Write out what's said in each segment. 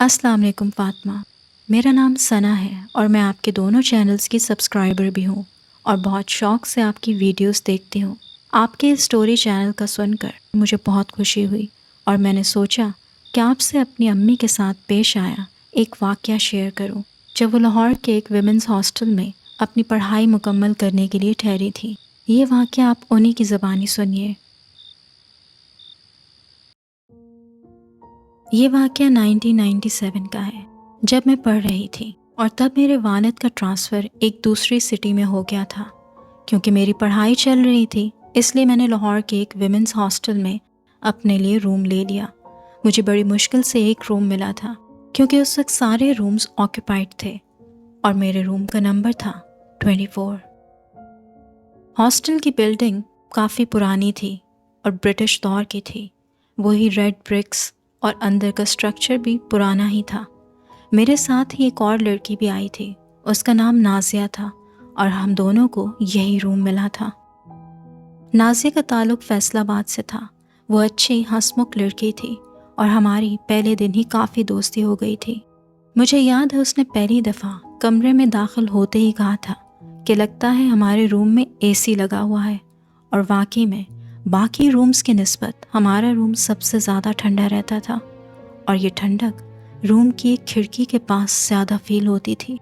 السلام علیکم فاطمہ، میرا نام ثنا ہے اور میں آپ کے دونوں چینلز کی سبسکرائبر بھی ہوں اور بہت شوق سے آپ کی ویڈیوز دیکھتی ہوں۔ آپ کے اسٹوری چینل کا سن کر مجھے بہت خوشی ہوئی اور میں نے سوچا کہ آپ سے اپنی امی کے ساتھ پیش آیا ایک واقعہ شیئر کروں جب وہ لاہور کے ایک ویمنز ہاسٹل میں اپنی پڑھائی مکمل کرنے کے لیے ٹھہری تھی۔ یہ واقعہ آپ انہی کی زبانی سنیے۔ یہ واقعہ 1997 کا ہے جب میں پڑھ رہی تھی اور تب میرے والد کا ٹرانسفر ایک دوسری سٹی میں ہو گیا تھا۔ کیونکہ میری پڑھائی چل رہی تھی اس لیے میں نے لاہور کے ایک ویمنز ہاسٹل میں اپنے لیے روم لے لیا۔ مجھے بڑی مشکل سے ایک روم ملا تھا کیونکہ اس وقت سارے رومز آکوپائڈ تھے اور میرے روم کا نمبر تھا 24۔ ہاسٹل کی بلڈنگ کافی پرانی تھی اور برٹش دور کی تھی، وہی ریڈ برکس، اور اندر کا سٹرکچر بھی پرانا ہی تھا۔ میرے ساتھ ہی ایک اور لڑکی بھی آئی تھی، اس کا نام نازیہ تھا اور ہم دونوں کو یہی روم ملا تھا۔ نازیہ کا تعلق فیصل آباد سے تھا۔ وہ اچھی ہنسمکھ لڑکی تھی اور ہماری پہلے دن ہی کافی دوستی ہو گئی تھی۔ مجھے یاد ہے اس نے پہلی دفعہ کمرے میں داخل ہوتے ہی کہا تھا کہ لگتا ہے ہمارے روم میں اے سی لگا ہوا ہے، اور واقعی میں باقی رومز کی نسبت ہمارا روم سب سے زیادہ ٹھنڈا رہتا تھا، اور یہ ٹھنڈک روم کی ایک کھڑکی کے پاس زیادہ فیل ہوتی تھی۔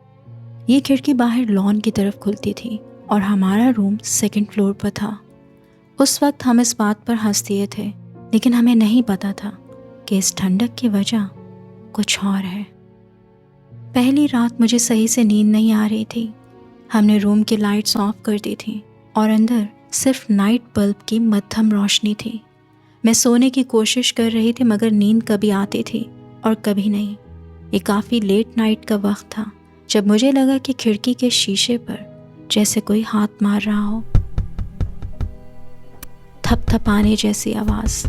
یہ کھڑکی باہر لان کی طرف کھلتی تھی اور ہمارا روم سیکنڈ فلور پر تھا۔ اس وقت ہم اس بات پر ہنس دیے تھے، لیکن ہمیں نہیں پتا تھا کہ اس ٹھنڈک کی وجہ کچھ اور ہے۔ پہلی رات مجھے صحیح سے نیند نہیں آ رہی تھی۔ ہم نے روم کی لائٹس آف کر دی تھی اور اندر صرف نائٹ بلب کی مدھم روشنی تھی۔ میں سونے کی کوشش کر رہی تھی مگر نیند کبھی آتی تھی اور کبھی نہیں۔ یہ کافی لیٹ نائٹ کا وقت تھا جب مجھے لگا کہ کھڑکی کے شیشے پر جیسے کوئی ہاتھ مار رہا ہو، تھپ تھپانے جیسی آواز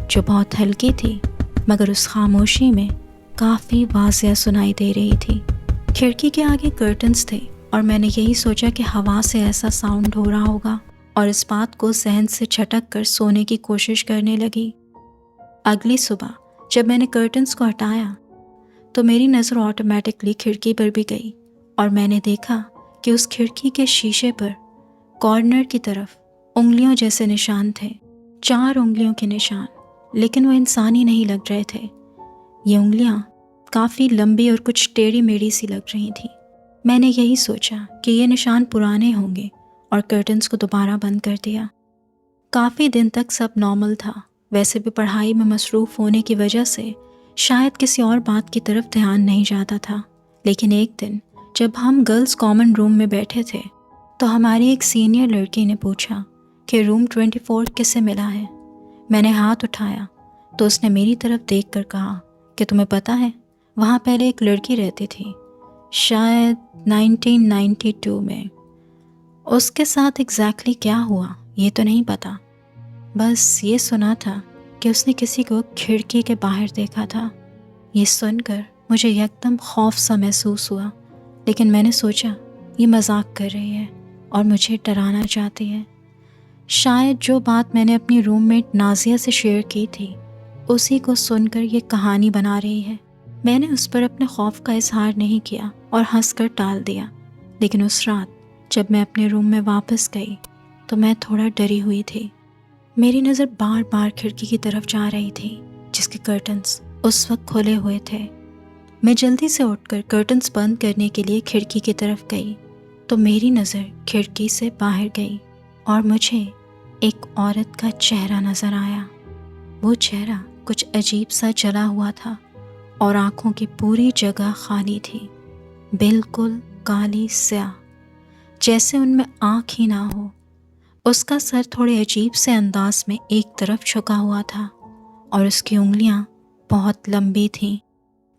جو بہت ہلکی تھی مگر اس خاموشی میں کافی واضح سنائی دے رہی تھی۔ کھڑکی کے آگے کرٹنز تھے اور میں نے یہی سوچا کہ ہوا سے ایسا ساؤنڈ ہو رہا ہوگا، اور اس بات کو ذہن سے چھٹک کر سونے کی کوشش کرنے لگی۔ اگلی صبح جب میں نے کرٹنز کو ہٹایا تو میری نظر آٹومیٹکلی کھڑکی پر بھی گئی، اور میں نے دیکھا کہ اس کھڑکی کے شیشے پر کارنر کی طرف انگلیوں جیسے نشان تھے، 4 انگلیوں کے نشان، لیکن وہ انسانی نہیں لگ رہے تھے۔ یہ انگلیاں کافی لمبی اور کچھ ٹیڑھی میڑھی سی لگ رہی تھیں۔ میں نے یہی سوچا کہ یہ نشان پرانے ہوں گے اور کرٹنز کو دوبارہ بند کر دیا۔ کافی دن تک سب نارمل تھا، ویسے بھی پڑھائی میں مصروف ہونے کی وجہ سے شاید کسی اور بات کی طرف دھیان نہیں جاتا تھا۔ لیکن ایک دن جب ہم گرلز کامن روم میں بیٹھے تھے تو ہماری ایک سینئر لڑکی نے پوچھا کہ روم 24 کسے ملا ہے۔ میں نے ہاتھ اٹھایا تو اس نے میری طرف دیکھ کر کہا کہ تمہیں پتہ ہے وہاں پہلے ایک لڑکی رہتی تھی، شاید 1992 میں۔ اس کے ساتھ ایگزیکٹلی کیا ہوا یہ تو نہیں پتا، بس یہ سنا تھا کہ اس نے کسی کو کھڑکی کے باہر دیکھا تھا۔ یہ سن کر مجھے یکدم خوف سا محسوس ہوا، لیکن میں نے سوچا یہ مذاق کر رہی ہے اور مجھے ڈرانا چاہتی ہے۔ شاید جو بات میں نے اپنی روم میٹ نازیہ سے شیئر کی تھی اسی کو سن کر یہ کہانی بنا رہی ہے۔ میں نے اس پر اپنے خوف کا اظہار نہیں کیا اور ہنس کر ٹال دیا، لیکن اس رات جب میں اپنے روم میں واپس گئی تو میں تھوڑا ڈری ہوئی تھی۔ میری نظر بار بار کھڑکی کی طرف جا رہی تھی جس کے کرٹنز اس وقت کھلے ہوئے تھے۔ میں جلدی سے اٹھ کر کرٹنز بند کرنے کے لیے کھڑکی کی طرف گئی تو میری نظر کھڑکی سے باہر گئی اور مجھے ایک عورت کا چہرہ نظر آیا۔ وہ چہرہ کچھ عجیب سا جلا ہوا تھا اور آنکھوں کی پوری جگہ خالی تھی، بالکل کالی سیاہ، جیسے ان میں آنکھ ہی نہ ہو۔ اس کا سر تھوڑے عجیب سے انداز میں ایک طرف جھکا ہوا تھا اور اس کی انگلیاں بہت لمبی تھیں،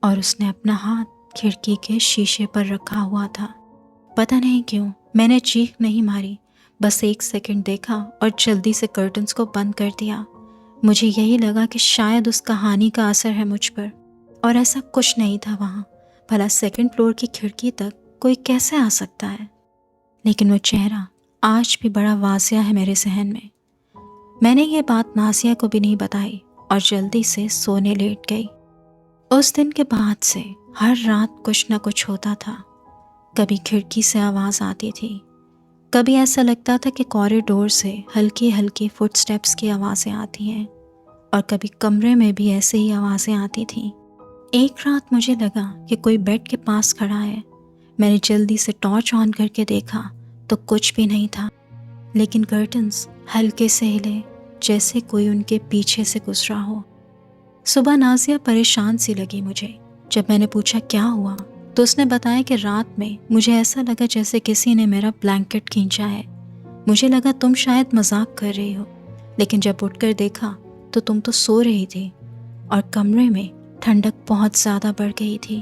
اور اس نے اپنا ہاتھ کھڑکی کے شیشے پر رکھا ہوا تھا۔ پتہ نہیں کیوں میں نے چیخ نہیں ماری، بس 1 سیکنڈ دیکھا اور جلدی سے کرٹنز کو بند کر دیا۔ مجھے یہی لگا کہ شاید اس کہانی کا اثر ہے مجھ پر، اور ایسا کچھ نہیں تھا وہاں۔ بھلا 2nd فلور کی کھڑکی تک کوئی کیسے آ سکتا ہے؟ لیکن وہ چہرہ آج بھی بڑا واضح ہے میرے ذہن میں نے یہ بات نازیہ کو بھی نہیں بتائی اور جلدی سے سونے لیٹ گئی۔ اس دن کے بعد سے ہر رات کچھ نہ کچھ ہوتا تھا۔ کبھی کھڑکی سے آواز آتی تھی، کبھی ایسا لگتا تھا کہ کوریڈور سے ہلکی ہلکی فٹ سٹیپس کی آوازیں آتی ہیں، اور کبھی کمرے میں بھی ایسے ہی آوازیں آتی تھیں۔ ایک رات مجھے لگا کہ کوئی بیڈ کے پاس کھڑا ہے۔ میں نے جلدی سے ٹارچ آن کر کے دیکھا تو کچھ بھی نہیں تھا، لیکن کرٹنز ہلکے سے ہلے جیسے کوئی ان کے پیچھے سے گزرا ہو۔ صبح نازیہ پریشان سی لگی مجھے۔ جب میں نے پوچھا کیا ہوا تو اس نے بتایا کہ رات میں مجھے ایسا لگا جیسے کسی نے میرا بلینکٹ کھینچا ہے۔ مجھے لگا تم شاید مذاق کر رہی ہو، لیکن جب اٹھ کر دیکھا تو تم تو سو رہی تھی اور کمرے میں ٹھنڈک بہت زیادہ بڑھ گئی تھی۔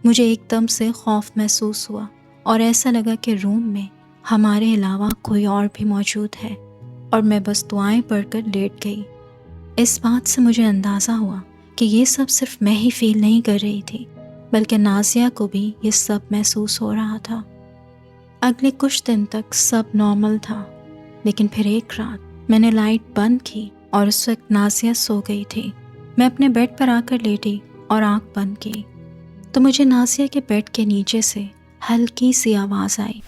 مجھے ایک دم سے خوف محسوس ہوا اور ایسا لگا کہ روم میں ہمارے علاوہ کوئی اور بھی موجود ہے، اور میں بس دعائیں پڑھ کر لیٹ گئی۔ اس بات سے مجھے اندازہ ہوا کہ یہ سب صرف میں ہی فیل نہیں کر رہی تھی، بلکہ نازیہ کو بھی یہ سب محسوس ہو رہا تھا۔ اگلے کچھ دن تک سب نارمل تھا، لیکن پھر ایک رات میں نے لائٹ بند کی اور اس وقت نازیہ سو گئی تھی۔ میں اپنے بیڈ پر آ کر لیٹی اور آنکھ بند کی تو مجھے نازیہ کے بیڈ کے نیچے سے ہلکی سی آواز آئی،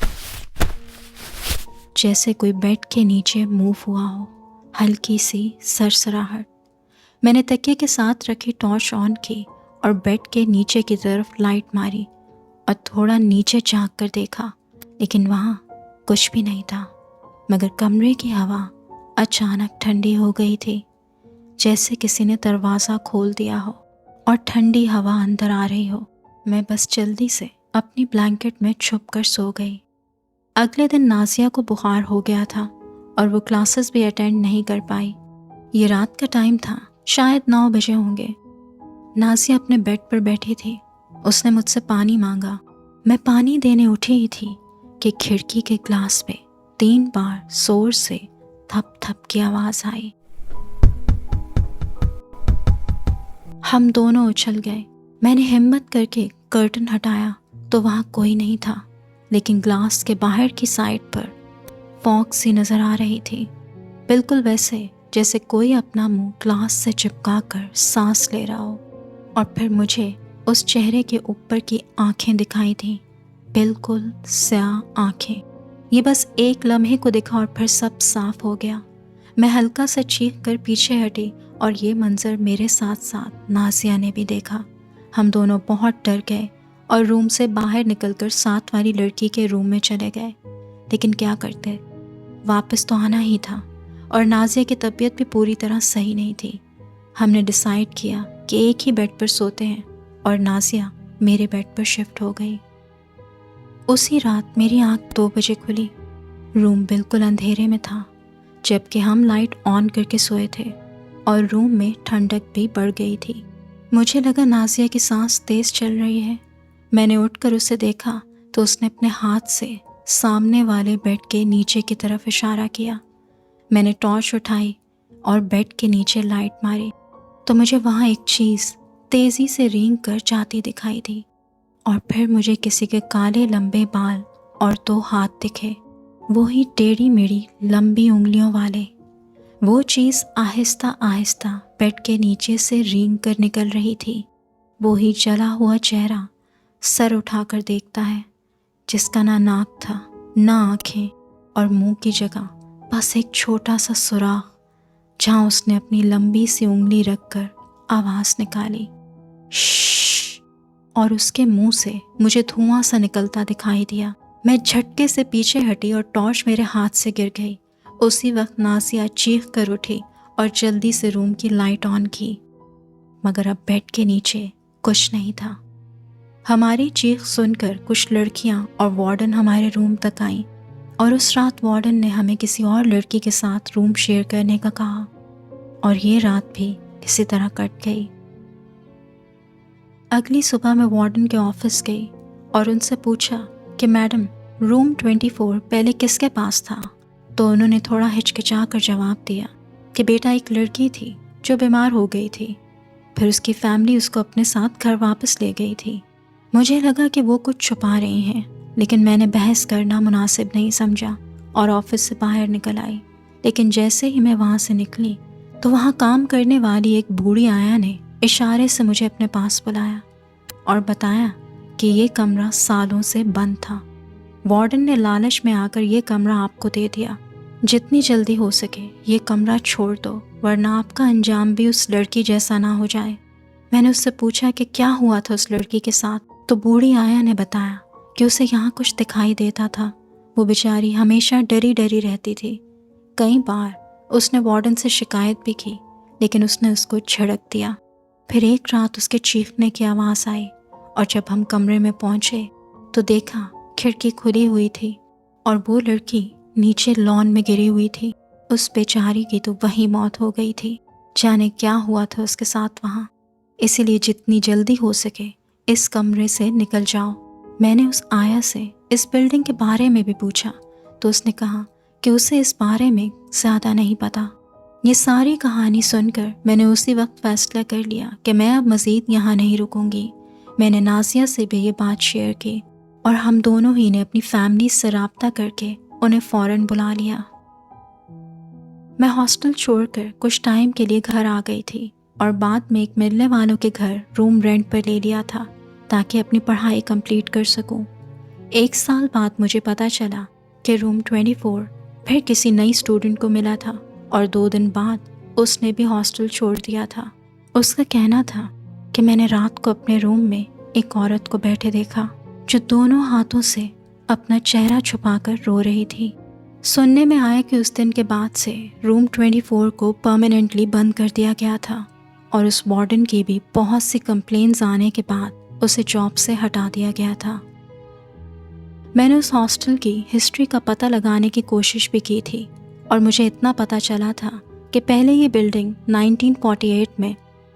جیسے کوئی بیڈ کے نیچے موو ہوا ہو، ہلکی سی سرسراہٹ۔ میں نے تکیے کے ساتھ رکھی ٹارچ آن کی اور بیڈ کے نیچے کی طرف لائٹ ماری اور تھوڑا نیچے جھانک کر دیکھا، لیکن وہاں کچھ بھی نہیں تھا، مگر کمرے کی ہوا اچانک ٹھنڈی ہو گئی تھی، جیسے کسی نے دروازہ کھول دیا ہو اور ٹھنڈی ہوا اندر آ رہی ہو۔ میں بس جلدی سے اپنی بلینکٹ میں چھپ کر سو گئی۔ اگلے دن نازیہ کو بخار ہو گیا تھا اور وہ کلاسز بھی اٹینڈ نہیں کر پائی۔ یہ رات کا ٹائم تھا، شاید 9 بجے ہوں گے۔ نازیہ اپنے بیڈ پر بیٹھی تھی۔ اس نے مجھ سے پانی مانگا۔ میں پانی دینے اٹھی ہی تھی کہ کھڑکی کے گلاس پہ 3 بار زور سے تھپ تھپ کی آواز آئی۔ ہم دونوں اچھل گئے۔ میں نے ہمت کر کے کرٹن ہٹایا تو وہاں کوئی نہیں تھا، لیکن گلاس کے باہر کی سائڈ پر فوگ سی نظر آ رہی تھی، بالکل ویسے جیسے کوئی اپنا منہ گلاس سے چپکا کر سانس لے رہا ہو۔ اور پھر مجھے اس چہرے کے اوپر کی آنکھیں دکھائی تھیں، بالکل سیاہ آنکھیں۔ یہ بس ایک لمحے کو دکھا اور پھر سب صاف ہو گیا۔ میں ہلکا سا چیخ کر پیچھے ہٹی اور یہ منظر میرے ساتھ ساتھ نازیہ نے بھی دیکھا۔ ہم دونوں بہت ڈر گئے اور روم سے باہر نکل کر ساتھ والی لڑکی کے روم میں چلے گئے، لیکن کیا کرتے، واپس تو آنا ہی تھا، اور نازیہ کی طبیعت بھی پوری طرح صحیح نہیں تھی۔ ہم نے ڈیسائیڈ کیا کہ ایک ہی بیڈ پر سوتے ہیں، اور نازیہ میرے بیڈ پر شفٹ ہو گئی۔ اسی رات میری آنکھ 2 بجے کھلی۔ روم بالکل اندھیرے میں تھا، جبکہ ہم لائٹ آن کر کے سوئے تھے، اور روم میں ٹھنڈک بھی بڑھ گئی تھی۔ مجھے لگا نازیہ کی سانس تیز چل رہی ہے۔ میں نے اٹھ کر اسے دیکھا تو اس نے اپنے ہاتھ سے سامنے والے بیڈ کے نیچے کی طرف اشارہ کیا۔ میں نے ٹارچ اٹھائی اور بیڈ کے نیچے لائٹ ماری تو مجھے وہاں ایک چیز تیزی سے رینگ کر جاتی دکھائی دی، اور پھر مجھے کسی کے کالے لمبے بال اور 2 ہاتھ دکھے، وہی ٹیڑھی میڑھی لمبی انگلیوں والے۔ وہ چیز آہستہ آہستہ بیڈ کے نیچے سے رینگ کر نکل رہی تھی۔ وہی جلا ہوا چہرہ سر اٹھا کر دیکھتا ہے، جس کا نہ ناک تھا نہ آنکھیں، اور منہ کی جگہ بس ایک چھوٹا سا سوراخ، جہاں اس نے اپنی لمبی سی انگلی رکھ کر آواز نکالی، شش، اور اس کے منہ سے مجھے دھواں سا نکلتا دکھائی دیا۔ میں جھٹکے سے پیچھے ہٹی اور ٹارچ میرے ہاتھ سے گر گئی۔ اسی وقت نازیہ چیخ کر اٹھی اور جلدی سے روم کی لائٹ آن کی، مگر اب بیڈ کے نیچے کچھ نہیں تھا۔ ہماری چیخ سن کر کچھ لڑکیاں اور وارڈن ہمارے روم تک آئیں، اور اس رات وارڈن نے ہمیں کسی اور لڑکی کے ساتھ روم شیئر کرنے کا کہا، اور یہ رات بھی کسی طرح کٹ گئی۔ اگلی صبح میں وارڈن کے آفس گئی اور ان سے پوچھا کہ میڈم، روم 24 پہلے کس کے پاس تھا؟ تو انہوں نے تھوڑا ہچکچا کر جواب دیا کہ بیٹا ایک لڑکی تھی جو بیمار ہو گئی تھی، پھر اس کی فیملی اس کو اپنے ساتھ گھر واپس لے گئی تھی۔ مجھے لگا کہ وہ کچھ چھپا رہی ہیں، لیکن میں نے بحث کرنا مناسب نہیں سمجھا اور آفس سے باہر نکل آئی۔ لیکن جیسے ہی میں وہاں سے نکلی تو وہاں کام کرنے والی ایک بوڑھی آیا نے اشارے سے مجھے اپنے پاس بلایا اور بتایا کہ یہ کمرہ سالوں سے بند تھا۔ وارڈن نے لالچ میں آ کر یہ کمرہ آپ کو دے دیا، جتنی جلدی ہو سکے یہ کمرہ چھوڑ دو ورنہ آپ کا انجام بھی اس لڑکی جیسا نہ ہو جائے۔ میں نے اس سے پوچھا کہ کیا ہوا تھا اس لڑکی کے ساتھ، تو بوڑھی آیا نے بتایا کہ اسے یہاں کچھ دکھائی دیتا تھا۔ وہ بیچاری ہمیشہ ڈری ڈری رہتی تھی۔ کئی بار اس نے وارڈن سے شکایت بھی کی لیکن اس نے اس کو جھڑک دیا۔ پھر ایک رات اس کے چیخنے کی آواز آئی اور جب ہم کمرے میں پہنچے تو دیکھا کھڑکی کھلی ہوئی تھی اور وہ لڑکی نیچے لان میں گری ہوئی تھی۔ اس بیچاری کی تو وہی موت ہو گئی تھی۔ جانے کیا ہوا تھا اس کے ساتھ وہاں، اسی لیے جتنی جلدی ہو سکے اس کمرے سے نکل جاؤ۔ میں نے اس آیا سے اس بلڈنگ کے بارے میں بھی پوچھا تو اس نے کہا کہ اسے اس بارے میں زیادہ نہیں پتا۔ یہ ساری کہانی سن کر میں نے اسی وقت فیصلہ کر لیا کہ میں اب مزید یہاں نہیں رکوں گی۔ میں نے نازیہ سے بھی یہ بات شیئر کی اور ہم دونوں ہی نے اپنی فیملی سے رابطہ کر کے انہیں فوراً بلا لیا۔ میں ہاسٹل چھوڑ کر کچھ ٹائم کے لیے گھر آ گئی تھی اور بعد میں ایک ملنے والوں کے گھر روم رینٹ پر لے لیا تھا تاکہ اپنی پڑھائی کمپلیٹ کر سکوں۔ 1 سال بعد مجھے پتہ چلا کہ روم 24 پھر کسی نئی اسٹوڈنٹ کو ملا تھا اور 2 دن بعد اس نے بھی ہاسٹل چھوڑ دیا تھا۔ اس کا کہنا تھا کہ میں نے رات کو اپنے روم میں ایک عورت کو بیٹھے دیکھا جو دونوں ہاتھوں سے اپنا چہرہ چھپا کر رو رہی تھی۔ سننے میں آیا کہ اس دن کے بعد سے روم 24 کو پرماننٹلی بند کر دیا گیا تھا اور اس وارڈن کی بھی بہت سی کمپلینز آنے کے بعد اسے جاب سے ہٹا دیا گیا تھا۔ میں نے اس ہاسٹل کی ہسٹری کا پتہ لگانے کی کوشش بھی کی تھی اور مجھے اتنا پتہ چلا تھا کہ پہلے یہ بلڈنگ 1948 میں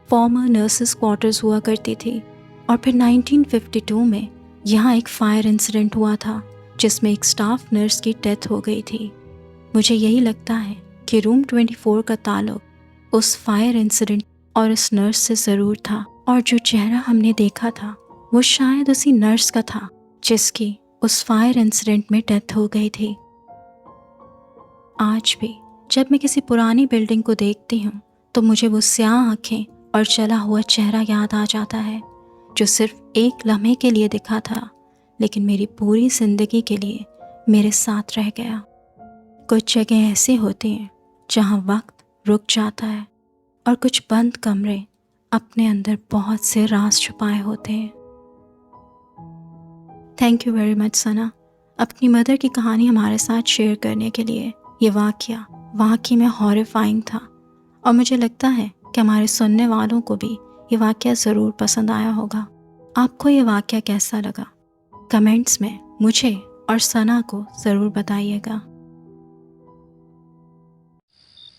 فارمر نرسز کوارٹرز ہوا کرتی تھی اور پھر 1952 میں یہاں ایک فائر انسیڈنٹ ہوا تھا جس میں ایک سٹاف نرس کی ڈیتھ ہو گئی تھی۔ مجھے یہی لگتا ہے کہ روم 24 کا تعلق اس فائر انسیڈنٹ اور اس نرس سے ضرور تھا، اور جو چہرہ ہم نے دیکھا تھا وہ شاید اسی نرس کا تھا جس کی اس فائر انسیڈنٹ میں ڈیتھ ہو گئی تھی۔ آج بھی جب میں کسی پرانی بلڈنگ کو دیکھتی ہوں تو مجھے وہ سیاہ آنکھیں اور جلا ہوا چہرہ یاد آ جاتا ہے جو صرف ایک لمحے کے لیے دکھا تھا لیکن میری پوری زندگی کے لیے میرے ساتھ رہ گیا۔ کچھ جگہ ایسے ہوتے ہیں جہاں وقت رک جاتا ہے اور کچھ بند کمرے اپنے اندر بہت سے راز چھپائے ہوتے ہیں۔ تھینک یو ویری مچ ثنا، اپنی مدر کی کہانی ہمارے ساتھ شیئر کرنے کے لیے۔ یہ واقعہ واقعی میں ہارفائنگ تھا اور مجھے لگتا ہے کہ ہمارے سننے والوں کو بھی یہ واقعہ ضرور پسند آیا ہوگا۔ آپ کو یہ واقعہ کیسا لگا؟ کمنٹس میں مجھے اور ثنا کو ضرور بتائیے گا۔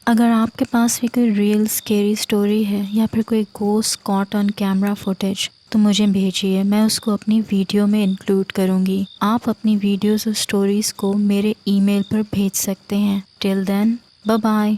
اگر آپ کے پاس بھی کوئی ریئل اسکیری سٹوری ہے یا پھر کوئی گھوسٹ کاٹ آن کیمرہ فوٹیج تو مجھے بھیجیے، میں اس کو اپنی ویڈیو میں انکلوڈ کروں گی۔ آپ اپنی ویڈیوز اور سٹوریز کو میرے ای میل پر بھیج سکتے ہیں۔ ٹل دین، بائے بائے۔